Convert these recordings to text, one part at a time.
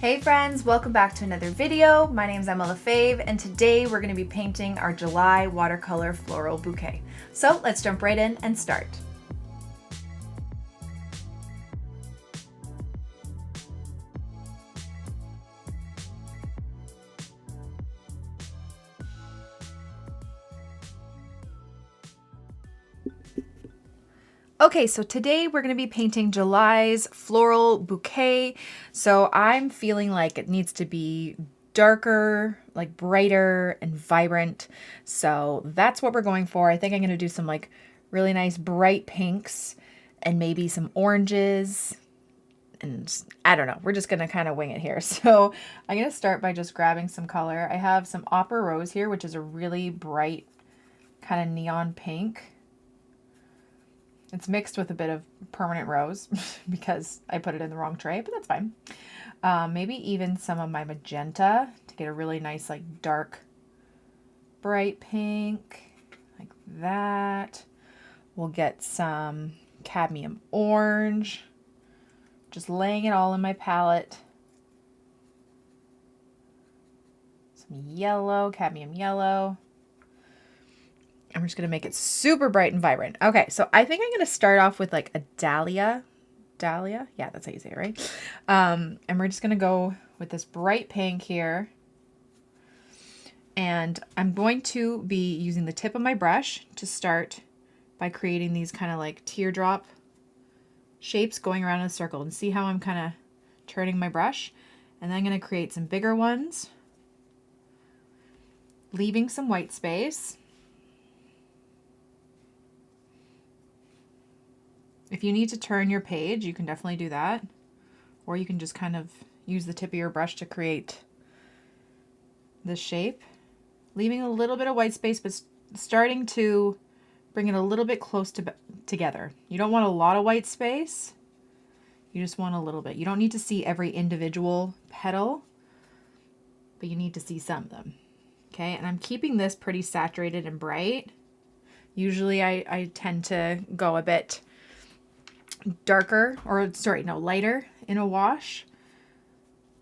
Hey friends, welcome back to another video. My name is Lefebvre and today we're going to be painting our July watercolor floral bouquet. So let's jump right in and start. Okay, so today we're going to be painting July's floral bouquet. So I'm feeling like it needs to be darker, like brighter and vibrant. So that's what we're going for. I think I'm going to do some like really nice bright pinks and maybe some oranges. And I don't know, we're just going to kind of wing it here. So I'm going to start by just grabbing some color. I have some Opera Rose here, which is a really bright kind of neon pink. It's mixed with a bit of permanent rose because I put it in the wrong tray, but that's fine. Maybe even some of my magenta to get a really nice, like dark, bright pink, like that. We'll get some cadmium orange, just laying it all in my palette. Some yellow, cadmium yellow. I'm just going to make it super bright and vibrant. Okay, so I think I'm going to start off with like a dahlia. Dahlia? Yeah, that's how you say it, right? And we're just going to go with this bright pink here. And I'm going to be using the tip of my brush to start by creating these kind of like teardrop shapes going around in a circle. And see how I'm kind of turning my brush? And then I'm going to create some bigger ones, leaving some white space. If you need to turn your page, you can definitely do that. Or you can just kind of use the tip of your brush to create this shape. Leaving a little bit of white space, but starting to bring it a little bit close together. You don't want a lot of white space. You just want a little bit. You don't need to see every individual petal, but you need to see some of them. Okay, and I'm keeping this pretty saturated and bright. Usually I tend to go a bit darker, or sorry, no, lighter in a wash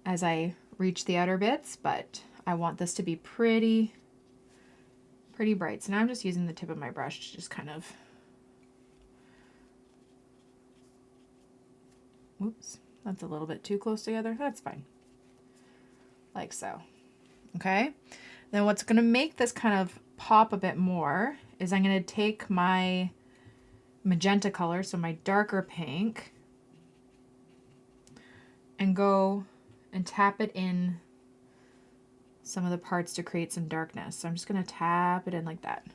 as I reach the outer bits, but I want this to be pretty bright. So now I'm just using the tip of my brush to just kind of, oops, that's a little bit too close together. That's fine. Like so. Okay. Then what's going to make this kind of pop a bit more is I'm going to take my magenta color, so my darker pink, and go and tap it in some of the parts to create some darkness. So I'm just going to tap it in like that.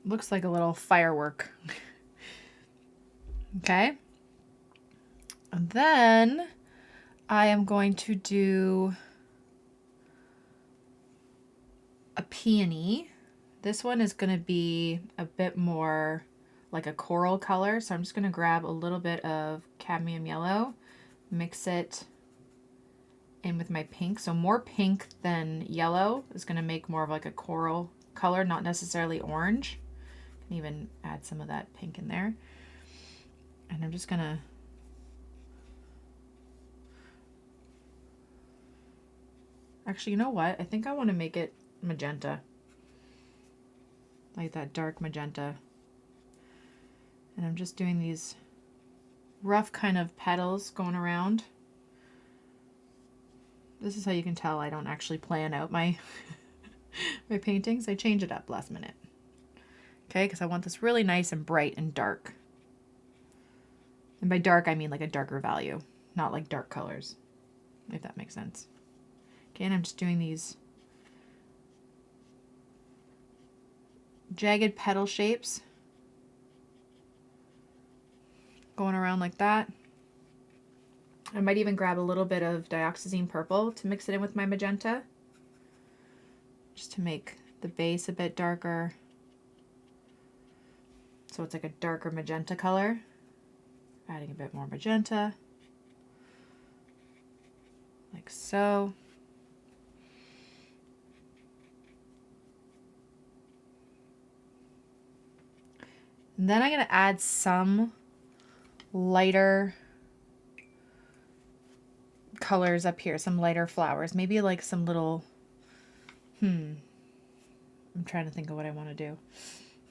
Looks like a little firework. Okay. And then I am going to do a peony. This one is going to be a bit more like a coral color. So I'm just going to grab a little bit of cadmium yellow, mix it in with my pink. So more pink than yellow is going to make more of like a coral color, not necessarily orange. You can even add some of that pink in there. And I'm just going to actually, you know what? I think I want to make it magenta. Like that dark magenta. And I'm just doing these rough kind of petals going around. This is how you can tell I don't actually plan out my my paintings. I change it up last minute. Okay, because I want this really nice and bright and dark. And by dark, I mean like a darker value, not like dark colors, if that makes sense. Okay, and I'm just doing these jagged petal shapes going around like that. I might even grab a little bit of dioxazine purple to mix it in with my magenta, just to make the base a bit darker. So it's like a darker magenta color. Adding a bit more magenta, like so. And then I'm going to add some lighter colors up here, some lighter flowers, maybe like some little, I'm trying to think of what I want to do.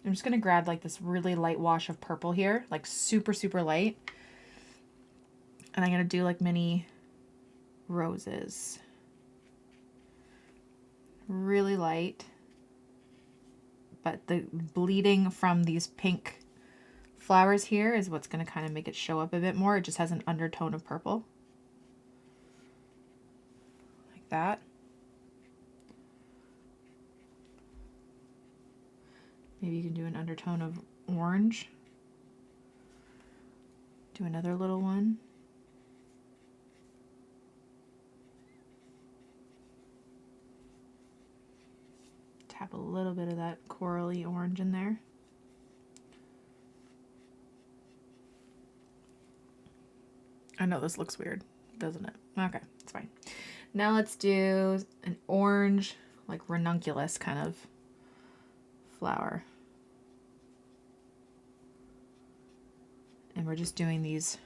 I'm just going to grab like this really light wash of purple here, like super, super light. And I'm going to do like mini roses. Really light. But the bleeding from these pink flowers here is what's going to kind of make it show up a bit more. It just has an undertone of purple. Like that. Maybe you can do an undertone of orange. Do another little one. Tap a little bit of that corally orange in there. I know this looks weird, doesn't it? Okay, it's fine. Now let's do an orange, like ranunculus kind of flower. And we're just doing these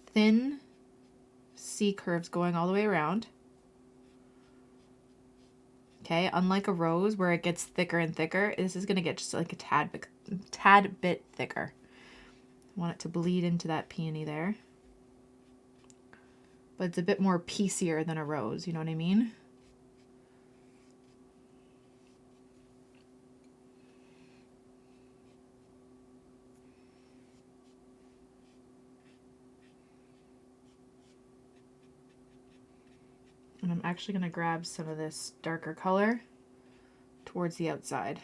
thin C curves going all the way around. Okay, unlike a rose where it gets thicker and thicker, this is going to get just like a tad bit thicker. I want it to bleed into that peony there. But it's a bit more piecier than a rose, you know what I mean? And I'm actually going to grab some of this darker color towards the outside.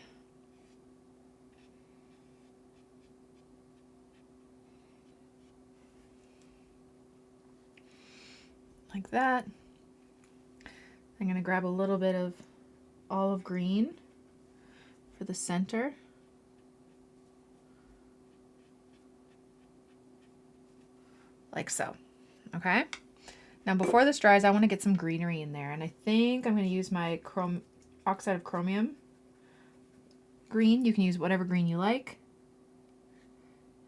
Like that. I'm going to grab a little bit of olive green for the center. Like so. Okay? Now before this dries, I want to get some greenery in there, and I think I'm going to use my oxide of chromium green. You can use whatever green you like.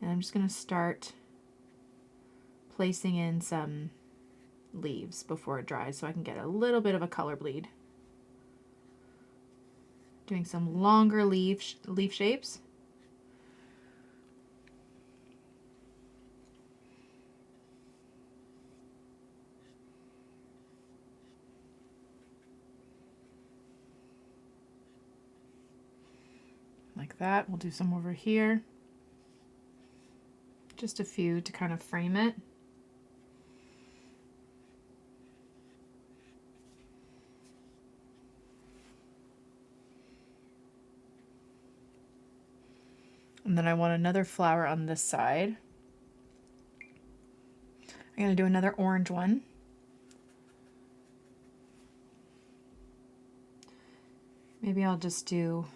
And I'm just going to start placing in some leaves before it dries so I can get a little bit of a color bleed. Doing some longer leaf shapes. Like that. We'll do some over here. Just a few to kind of frame it. And then I want another flower on this side. I'm going to do another orange one. Maybe I'll just do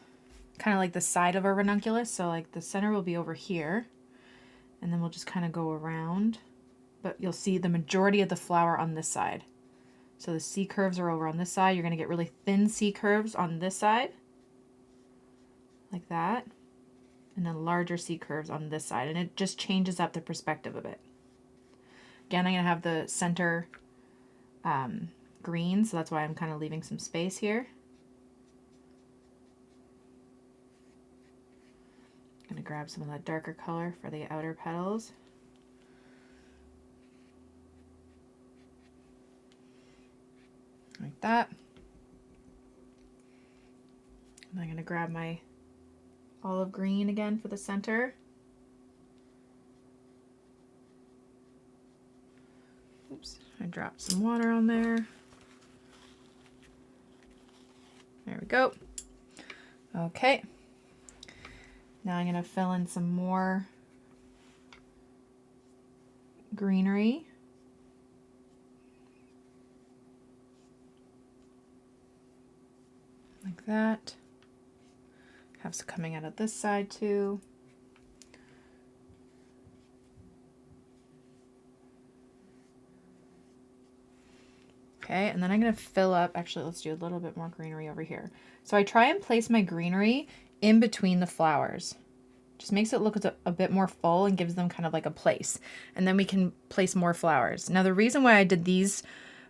kind of like the side of a ranunculus. So like the center will be over here. And then we'll just kind of go around. But you'll see the majority of the flower on this side. So the C curves are over on this side. You're going to get really thin C curves on this side. Like that. And then larger C curves on this side. And it just changes up the perspective a bit. Again, I'm going to have the center green. So that's why I'm kind of leaving some space here. I'm going to grab some of that darker color for the outer petals. Like that. And I'm going to grab my olive green again for the center. Oops, I dropped some water on there. There we go. Okay. Now I'm going to fill in some more greenery. Like that. Have some coming out of this side too. Okay, and then I'm going to fill up, actually let's do a little bit more greenery over here. So I try and place my greenery in between the flowers. Just makes it look a bit more full and gives them kind of like a place. And then we can place more flowers. Now the reason why I did these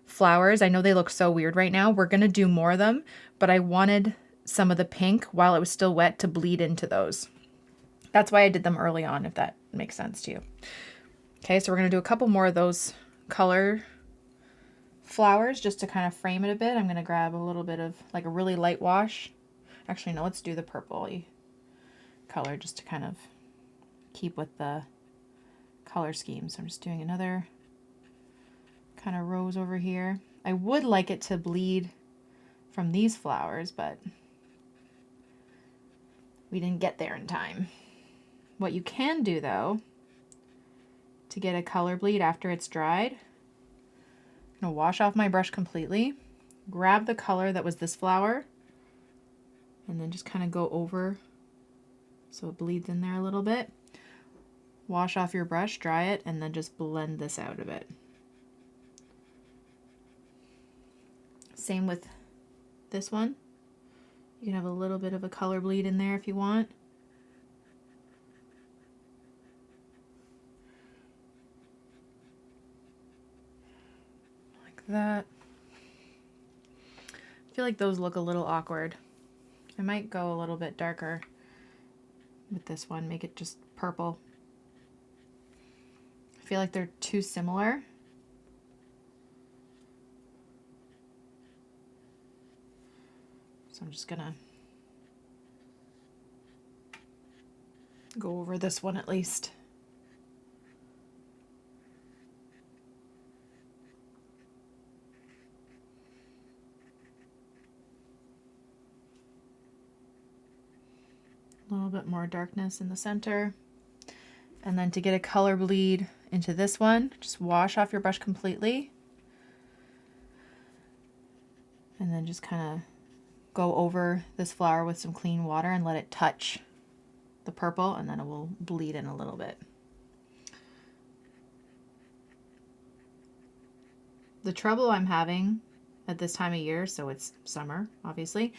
flowers, I know they look so weird right now. We're going to do more of them, but I wanted some of the pink while it was still wet to bleed into those. That's why I did them early on, if that makes sense to you. Okay, so we're going to do a couple more of those color flowers just to kind of frame it a bit. I'm going to grab a little bit of like a really light wash. Actually, no, let's do the purple color just to kind of keep with the color scheme. So I'm just doing another kind of rose over here. I would like it to bleed from these flowers, but we didn't get there in time. What you can do though, to get a color bleed after it's dried, I'm gonna wash off my brush completely, grab the color that was this flower, and then just kind of go over so it bleeds in there a little bit. Wash off your brush, dry it, and then just blend this out a bit. Same with this one. You can have a little bit of a color bleed in there if you want. Like that. I feel like those look a little awkward. I might go a little bit darker with this one, make it just purple. I feel like they're too similar. So I'm just gonna go over this one at least. A little bit more darkness in the center. And then to get a color bleed into this one, just wash off your brush completely. And then just kind of go over this flower with some clean water and let it touch the purple, and then it will bleed in a little bit. The trouble I'm having at this time of year, so it's summer, obviously,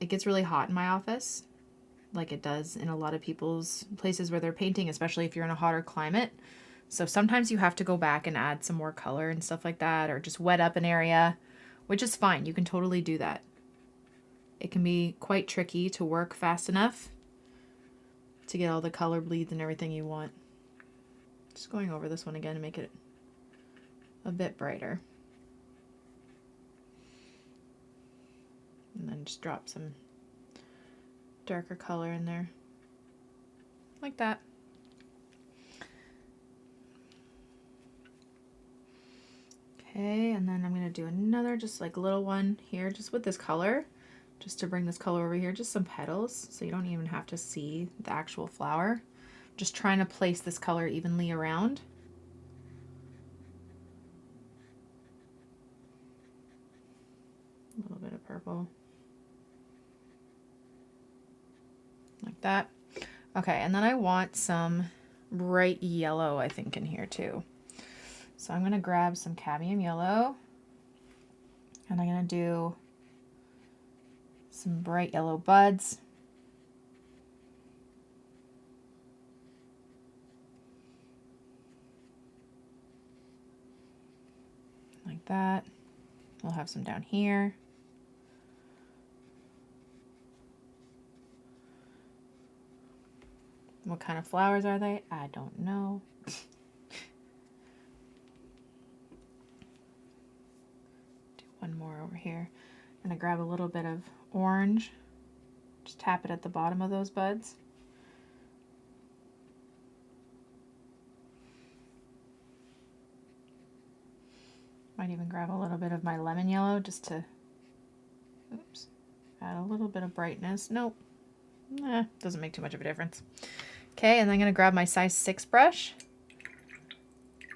it gets really hot in my office, like it does in a lot of people's places where they're painting, especially if you're in a hotter climate. So sometimes you have to go back and add some more color and stuff like that, or just wet up an area, which is fine. You can totally do that. It can be quite tricky to work fast enough to get all the color bleeds and everything you want. Just going over this one again to make it a bit brighter. And then just drop some darker color in there, like that. Okay, and then I'm going to do another just like little one here, just with this color, just to bring this color over here, just some petals, so you don't even have to see the actual flower. Just trying to place this color evenly around. A little bit of purple. Like that. Okay, and then I want some bright yellow, I think, in here too. So I'm going to grab some cadmium yellow, and I'm going to do some bright yellow buds. Like that. We'll have some down here. What kind of flowers are they? I don't know. Do one more over here. I'm going to grab a little bit of orange. Just tap it at the bottom of those buds. Might even grab a little bit of my lemon yellow just to, oops, add a little bit of brightness. Nope. Doesn't make too much of a difference. Okay, and then I'm going to grab my size 6 brush,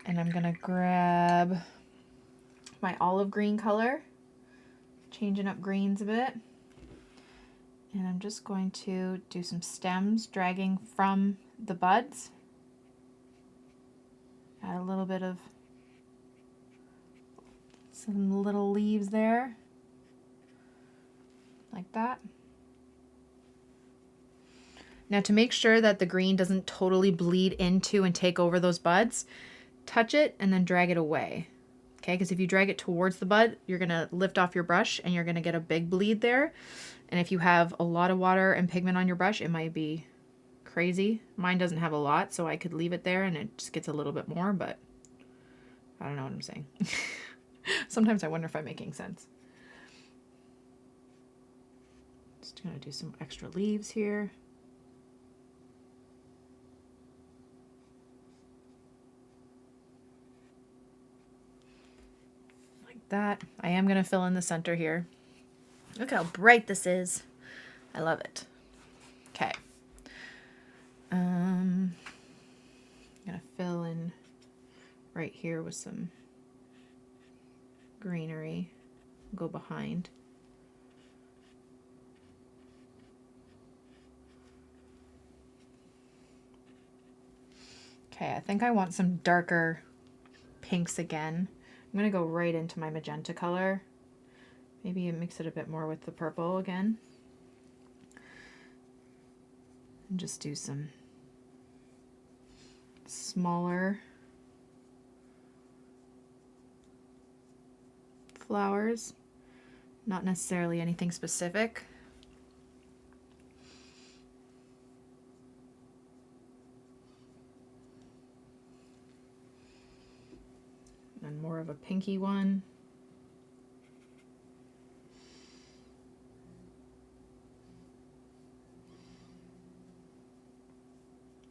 and I'm going to grab my olive green color, changing up greens a bit, and I'm just going to do some stems dragging from the buds. Add a little bit of some little leaves there, like that. Now to make sure that the green doesn't totally bleed into and take over those buds, touch it and then drag it away. Okay, because if you drag it towards the bud, you're gonna lift off your brush and you're gonna get a big bleed there. And if you have a lot of water and pigment on your brush, it might be crazy. Mine doesn't have a lot, so I could leave it there and it just gets a little bit more, but I don't know what I'm saying. Sometimes I wonder if I'm making sense. Just gonna do some extra leaves here. Like that. I am gonna fill in the center here. Look how bright this is. I love it. Okay. I'm gonna fill in right here with some greenery. Go behind. Okay, I think I want some darker pinks again. I'm gonna go right into my magenta color. Maybe mix it a bit more with the purple again. And just do some smaller flowers. Not necessarily anything specific. And more of a pinky one.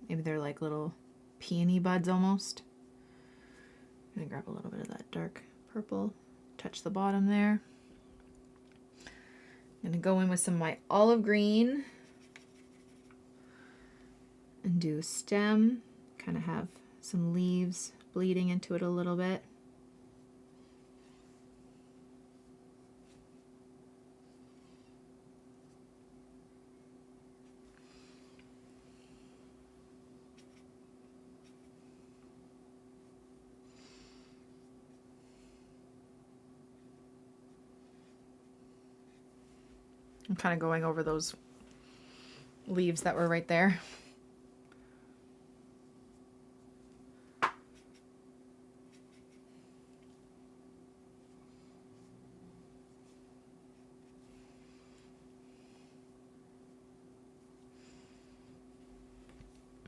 Maybe they're like little peony buds almost. I'm gonna grab a little bit of that dark purple, touch the bottom there. I'm gonna go in with some of my olive green and do a stem, kind of have some leaves bleeding into it a little bit. I'm kind of going over those leaves that were right there.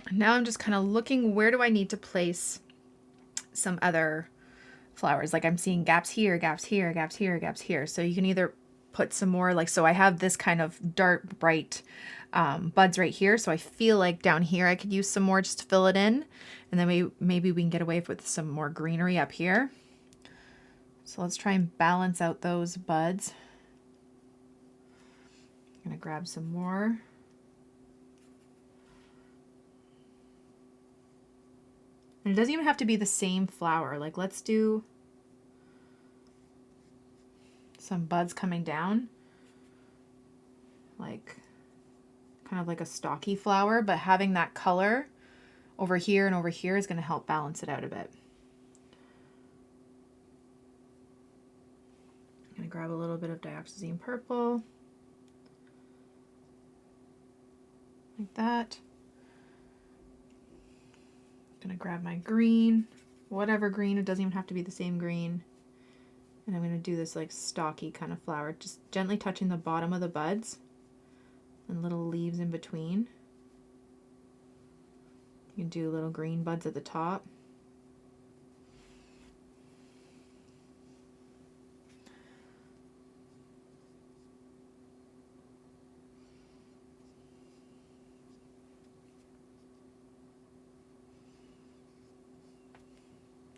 Now I'm just kind of looking, where do I need to place some other flowers? Like I'm seeing gaps here, gaps here, gaps here, gaps here. So you can either put some more, like, so I have this kind of dark, bright buds right here. So I feel like down here I could use some more just to fill it in. And then maybe we can get away with some more greenery up here. So let's try and balance out those buds. I'm gonna grab some more. And it doesn't even have to be the same flower. Like let's do some buds coming down, like kind of like a stocky flower, but having that color over here and over here is going to help balance it out a bit. I'm going to grab a little bit of dioxazine purple, like that. I'm going to grab my green, whatever green, it doesn't even have to be the same green. And I'm going to do this like stocky kind of flower, just gently touching the bottom of the buds and little leaves in between. You can do little green buds at the top.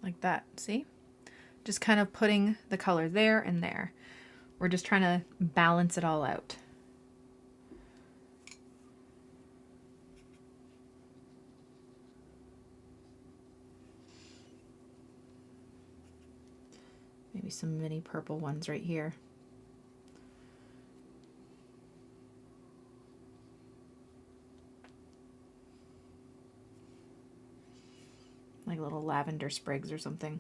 Like that, see? Just kind of putting the color there and there. We're just trying to balance it all out. Maybe some mini purple ones right here. Like little lavender sprigs or something.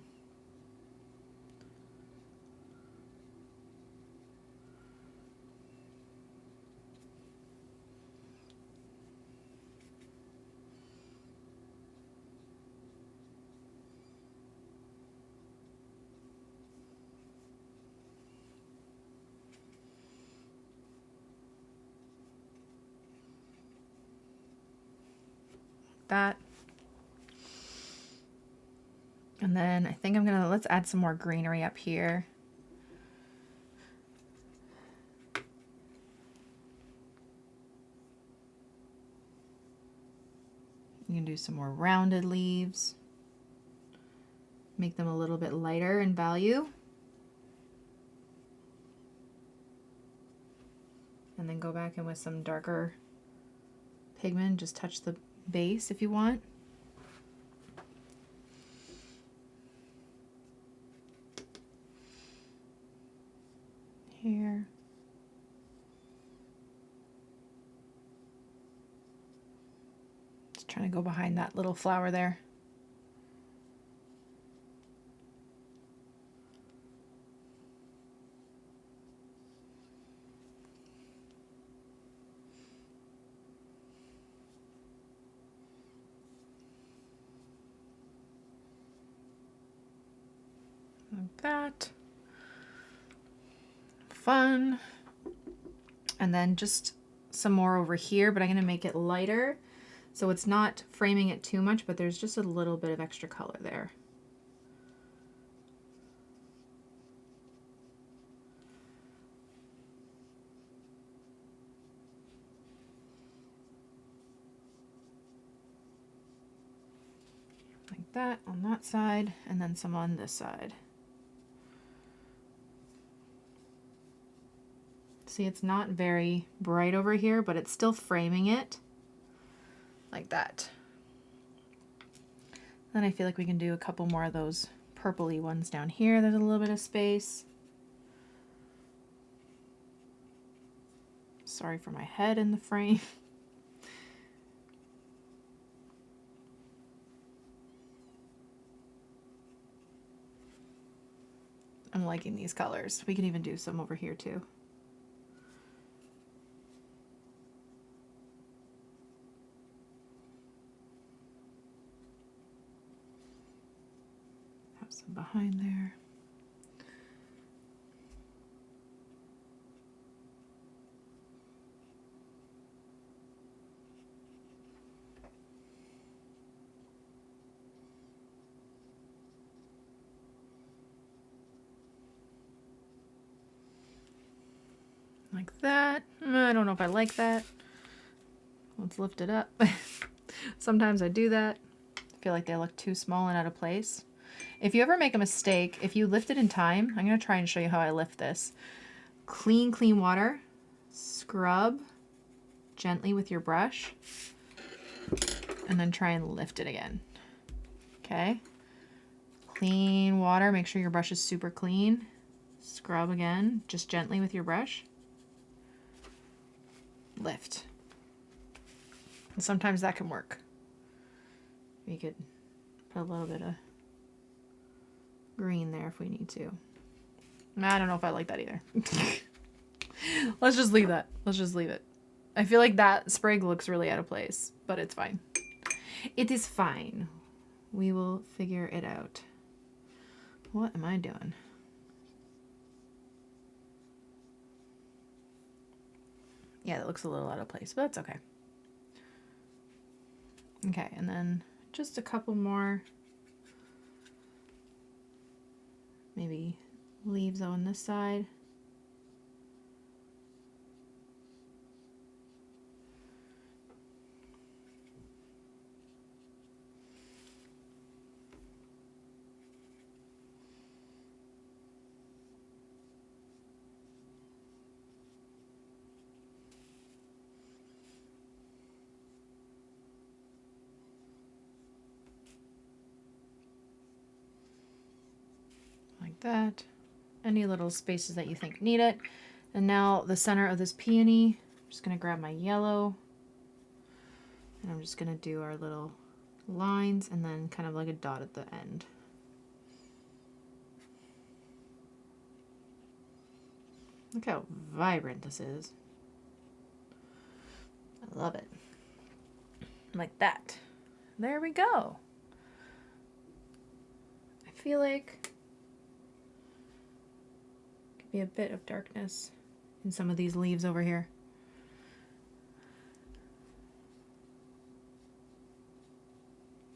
that. And then I think let's add some more greenery up here. You can do some more rounded leaves. Make them a little bit lighter in value. And then go back in with some darker pigment. Just touch the base if you want. Here. Just trying to go behind that little flower there. Like that. Fun. And then just some more over here, but I'm going to make it lighter so it's not framing it too much, but there's just a little bit of extra color there. Like that on that side, and then some on this side. See, it's not very bright over here, but it's still framing it like that. Then I feel like we can do a couple more of those purpley ones down here. There's a little bit of space. Sorry for my head in the frame. I'm liking these colors. We can even do some over here too. Have some behind there. Like that. I don't know if I like that. Let's lift it up. Sometimes I do that. I feel like they look too small and out of place. If you ever make a mistake, if you lift it in time, I'm going to try and show you how I lift this. Clean water. Scrub gently with your brush. And then try and lift it again. Okay? Clean water. Make sure your brush is super clean. Scrub again, just gently with your brush. Lift. And sometimes that can work. We could put a little bit of green there if we need to. I don't know if I like that either. Let's just leave that. Let's just leave it. I feel like that sprig looks really out of place, but it's fine. It is fine. We will figure it out. What am I doing? Yeah, that looks a little out of place, but that's okay. Okay, and then just a couple more, maybe leaves on this side. Like that. Any little spaces that you think need it. And now the center of this peony, I'm just going to grab my yellow and I'm just going to do our little lines and then kind of like a dot at the end. Look how vibrant this is. I love it. Like that. There we go. I feel like be a bit of darkness in some of these leaves over here.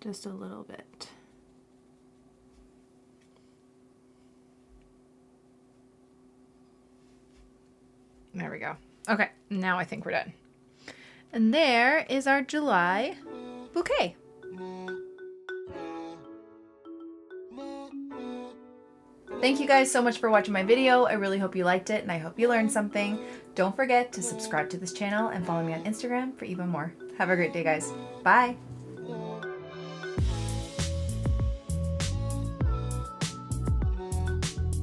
Just a little bit. There we go. Okay, now I think we're done. And there is our July bouquet. Thank you guys so much for watching my video. I really hope you liked it and I hope you learned something. Don't forget to subscribe to this channel and follow me on Instagram for even more. Have a great day, guys. Bye.